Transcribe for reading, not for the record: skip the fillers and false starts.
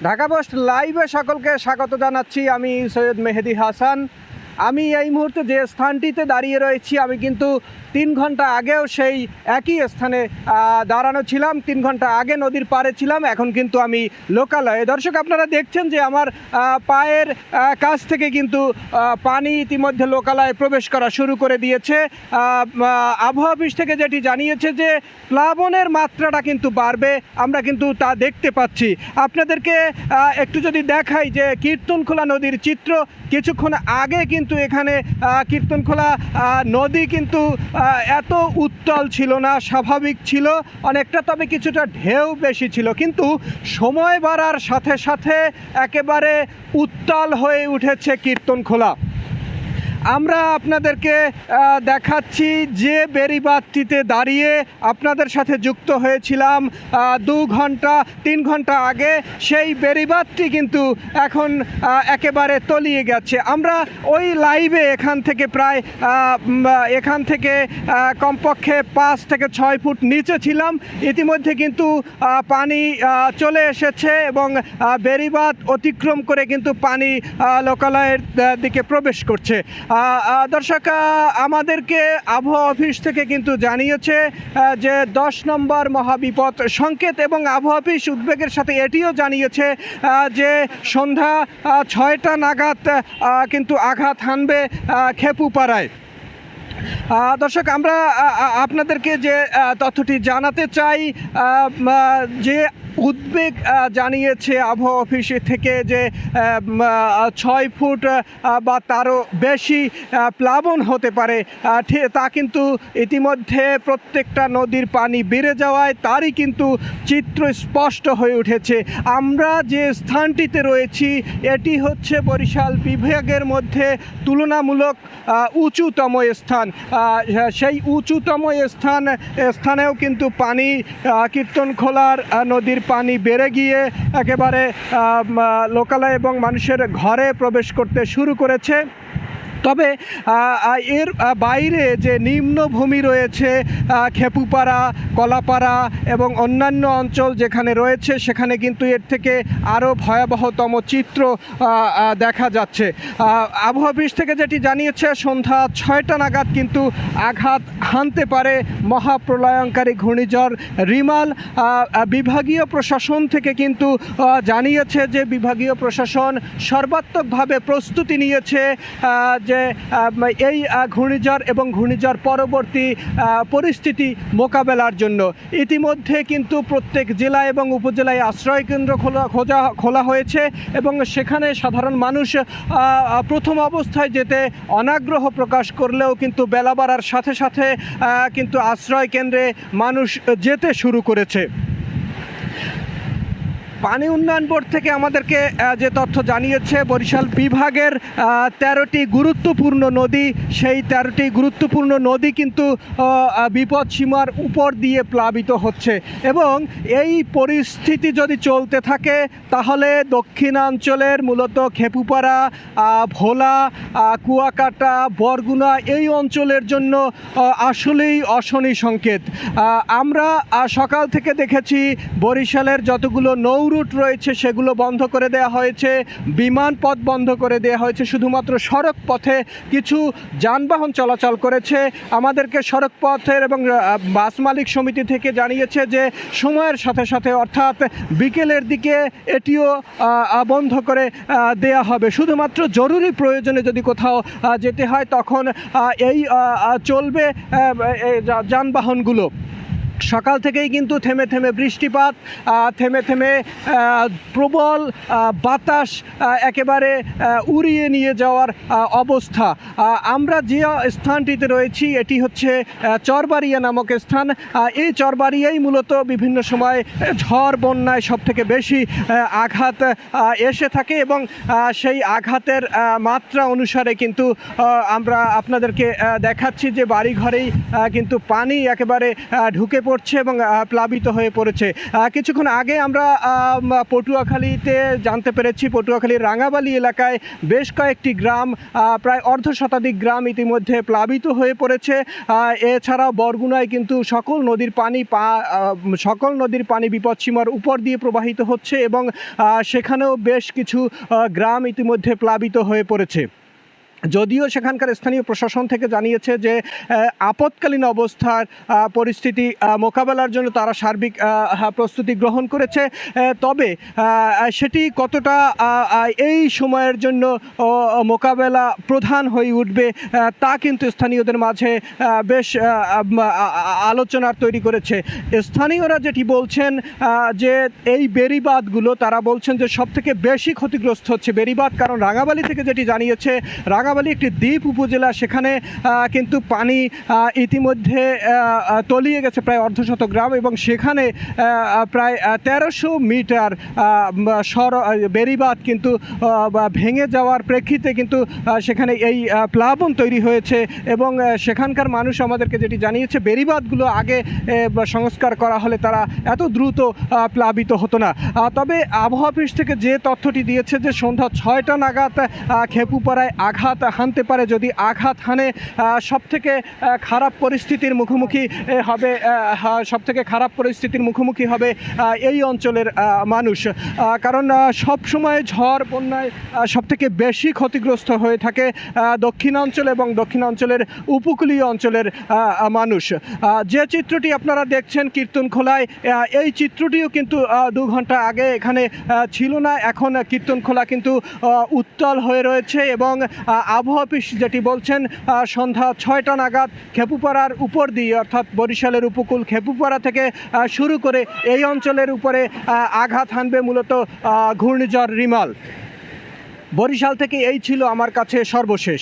Dhaka post লাইভে সকলকে স্বাগত জানাচ্ছি। আমি সৈয়দ মেহেদি হাসান। আমি এই মুহূর্তে যে স্থানটিতে দাঁড়িয়ে রয়েছি, আমি কিন্তু 3 ঘন্টা আগেও সেই একই স্থানে দাঁড়ানো ছিলাম। 3 ঘন্টা আগে নদীর পাড়ে ছিলাম, এখন কিন্তু আমি লোকালয়ে। দর্শক, আপনারা দেখছেন যে আমার পায়ের কাছ থেকে কিন্তু পানি ইতিমধ্যে লোকালয়ে প্রবেশ করা শুরু করে দিয়েছে। আবহাওয়া অফিস থেকে যেটি জানিয়েছে যে প্লাবনের মাত্রাটা কিন্তু বাড়বে, আমরা কিন্তু তা দেখতে পাচ্ছি। আপনাদেরকে একটু যদি দেখাই যে কীর্তনখোলা নদীর চিত্র, কিছুক্ষণ আগে কিন্তু এখানে কীর্তনখোলা নদী কিন্তু এত উত্তাল ছিল না, স্বাভাবিক ছিল অনেকটা, তবে কিছুটা ঢেউ বেশি ছিল। কিন্তু সময় বাড়ার সাথে সাথে একেবারে উত্তাল হয়ে উঠেছে কীর্তনখোলা। আমরা আপনাদেরকে দেখাচ্ছি যে বেড়িবাঁধটিতে দাঁড়িয়ে আপনাদের সাথে যুক্ত হয়েছিলাম 3 ঘন্টা আগে। সেই বেড়িবাঁধটি কিন্তু এখন একেবারে তলিয়ে গেছে। আমরা ওই লাইভে এখান থেকে কমপক্ষে 5 থেকে 6 ফুট নিচে ছিলাম। ইতিমধ্যে কিন্তু পানি চলে এসেছে এবং বেড়িবাঁধ অতিক্রম করে কিন্তু পানি লোকালয়ের দিকে প্রবেশ করছে। দর্শক, আমাদেরকে আবহাওয়া অফিস থেকে কিন্তু জানিয়েছে যে 10 নম্বর মহাবিপদ সংকেত, এবং আবহাওয়া অফিস উদ্বেগের সাথে এটিও জানিয়েছে যে সন্ধ্যা 6টা নাগাদ কিন্তু আঘাত হানবে খেপুপাড়ায়। দর্শক, আমরা আপনাদেরকে যে তথ্যটি জানাতে চাই, যে উদ্বেগ জানিয়েছে আবহাওয়া অফিস থেকে যে 6 ফুট বা তারও বেশি প্লাবন হতে পারে, তা কিন্তু ইতিমধ্যে প্রত্যেকটা নদীর পানি বেড়ে যাওয়ায় তারই কিন্তু চিত্র স্পষ্ট হয়ে উঠেছে। আমরা যে স্থানটিতে রয়েছি এটি হচ্ছে বরিশাল বিভাগের মধ্যে তুলনামূলক উঁচুতম স্থান। সেই উঁচুতম স্থানেও কিন্তু পানি, কীর্তনখোলার নদীর পানি বেড়ে গিয়ে একেবারে লোকালয় এবং মানুষের ঘরে প্রবেশ করতে শুরু করেছে। তবে এর বাইরে যে নিম্নভূমি রয়েছে, খেপুপাড়া, কলাপাড়া এবং অন্যান্য অঞ্চল যেখানে রয়েছে, সেখানে কিন্তু এর থেকে আরও ভয়াবহতম চিত্র দেখা যাচ্ছে। আবহাওয়া অফিস থেকে যেটি জানিয়েছে, সন্ধ্যা 6টা নাগাদ কিন্তু আঘাত হানতে পারে মহাপ্রলয়ঙ্কারী ঘূর্ণিঝড় রিমাল। বিভাগীয় প্রশাসন থেকে কিন্তু জানিয়েছে যে বিভাগীয় প্রশাসন সর্বাত্মকভাবে প্রস্তুতি নিয়েছে যে এই ঘূর্ণিঝড় এবং ঘূর্ণিঝড় পরবর্তী পরিস্থিতি মোকাবেলার জন্য। ইতিমধ্যে কিন্তু প্রত্যেক জেলা এবং উপজেলায় আশ্রয়কেন্দ্র খোলা হয়েছে এবং সেখানে সাধারণ মানুষ প্রথম অবস্থায় যেতে অনাগ্রহ প্রকাশ করলেও কিন্তু বেলা বাড়ার সাথে সাথে কিন্তু আশ্রয়কেন্দ্রে মানুষ যেতে শুরু করেছে। পানি উন্নয়ন বোর্ড থেকে আমাদেরকে যে তথ্য জানিয়েছে, বরিশাল বিভাগের 13টি গুরুত্বপূর্ণ নদী, সেই 13টি গুরুত্বপূর্ণ নদী কিন্তু বিপদ সীমার উপর দিয়ে প্লাবিত হচ্ছে এবং এই পরিস্থিতি যদি চলতে থাকে তাহলে দক্ষিণাঞ্চলের মূলত খেপুপাড়া, ভোলা, কুয়াকাটা, বরগুনা এই অঞ্চলের জন্য আসলেই অশনি সংকেত। আমরা সকাল থেকে দেখেছি বরিশালের যতগুলো রুট রয়েছে সেগুলো বন্ধ করে দেওয়া হয়েছে, বিমানপথ বন্ধ করে দেওয়া হয়েছে, শুধুমাত্র সড়ক পথে কিছু যানবাহন চলাচল করেছে। আমাদেরকে সড়ক পথের এবং বাস মালিক সমিতি থেকে জানিয়েছে যে সময়ের সাথে সাথে অর্থাৎ বিকেলের দিকে এটিও বন্ধ করে দেয়া হবে। শুধুমাত্র জরুরি প্রয়োজনে যদি কোথাও যেতে হয় তখন এই চলবে যানবাহনগুলো। সকাল থেকেই কিন্তু থেমে থেমে বৃষ্টিপাত, থেমে থেমে প্রবল বাতাস একেবারে উড়িয়ে নিয়ে যাওয়ার অবস্থা। আমরা যে স্থানটিতে রয়েছি এটি হচ্ছে চরবাড়িয়া নামক স্থান। এই চরবাড়িয়াই মূলত বিভিন্ন সময় ঝড় বন্যায় সবথেকে বেশি আঘাত এসে থাকে এবং সেই আঘাতের মাত্রা অনুসারে কিন্তু আমরা আপনাদেরকে দেখাচ্ছি যে বাড়িঘরেই কিন্তু পানি একেবারে ঢুকে পড়ছে এবং প্লাবিত হয়ে পড়েছে। কিছুক্ষণ আগে আমরা পটুয়াখালীতে জানতে পেরেছি, পটুয়াখালীর রাঙাবালি এলাকায় বেশ কয়েকটি গ্রাম, প্রায় অর্ধশতাধিক গ্রাম ইতিমধ্যে প্লাবিত হয়ে পড়েছে। এছাড়াও বরগুনায় কিন্তু সকল নদীর পানি বিপদসীমার উপর দিয়ে প্রবাহিত হচ্ছে এবং সেখানেও বেশ কিছু গ্রাম ইতিমধ্যে প্লাবিত হয়ে পড়েছে। যদিও সেখানকার স্থানীয় প্রশাসন থেকে জানিয়েছে যে আপৎকালীন অবস্থার পরিস্থিতি মোকাবেলার জন্য তারা সার্বিক প্রস্তুতি গ্রহণ করেছে, তবে সেটি কতটা এই সময়ের জন্য মোকাবেলা প্রধান হয়ে উঠবে তা কিন্তু স্থানীয়দের মাঝে বেশ আলোচনার তৈরি করেছে। স্থানীয়রা যেটি বলছেন যে এই বেড়িবাঁধগুলো, তারা বলছেন যে সবথেকে বেশি ক্ষতিগ্রস্ত হচ্ছে বেড়িবাঁধ, কারণ রাঙাবালি থেকে যেটি জানিয়েছে, রাঙাবালি একটি দ্বীপ উপজেলা, সেখানে কিন্তু পানি ইতিমধ্যে তলিয়ে গেছে প্রায় অর্ধশত গ্রাম এবং সেখানে প্রায় 1300 মিটার বেড়িবাঁধ কিন্তু ভেঙে যাওয়ার প্রেক্ষিতে কিন্তু সেখানে এই প্লাবন তৈরি হয়েছে এবং সেখানকার মানুষ আমাদেরকে যেটি জানিয়েছে, বেড়িবাঁধগুলো আগে সংস্কার করা হলে তারা এত দ্রুত প্লাবিত হতো না। তবে আবহাওয়া অফিস থেকে যে তথ্যটি দিয়েছে যে সন্ধ্যা 6টা নাগাদ খেপুপাড়ায় আঘাত হানতে পারে। যদি আঘাত হানে সবথেকে খারাপ পরিস্থিতির মুখোমুখি হবে এই অঞ্চলের মানুষ, কারণ সব সময় ঝড় বন্যায় সবথেকে বেশি ক্ষতিগ্রস্ত হয়ে থাকে দক্ষিণাঞ্চল এবং দক্ষিণাঞ্চলের উপকূলীয় অঞ্চলের মানুষ। যে চিত্রটি আপনারা দেখছেন কীর্তনখোলায়, এই চিত্রটিও কিন্তু 2 ঘন্টা আগে এখানে ছিল না। এখন কীর্তনখোলা কিন্তু উত্তাল হয়ে রয়েছে এবং আবহাওয়া অফিস যেটি বলছেন, সন্ধ্যা 6টা নাগাদ খেপুপাড়ার উপর দিয়ে, অর্থাৎ বরিশালের উপকূল খেপুপাড়া থেকে শুরু করে এই অঞ্চলের উপরে আঘাত হানবে মূলত ঘূর্ণিঝড় রিমাল। বরিশাল থেকে এই ছিল আমার কাছে সর্বশেষ।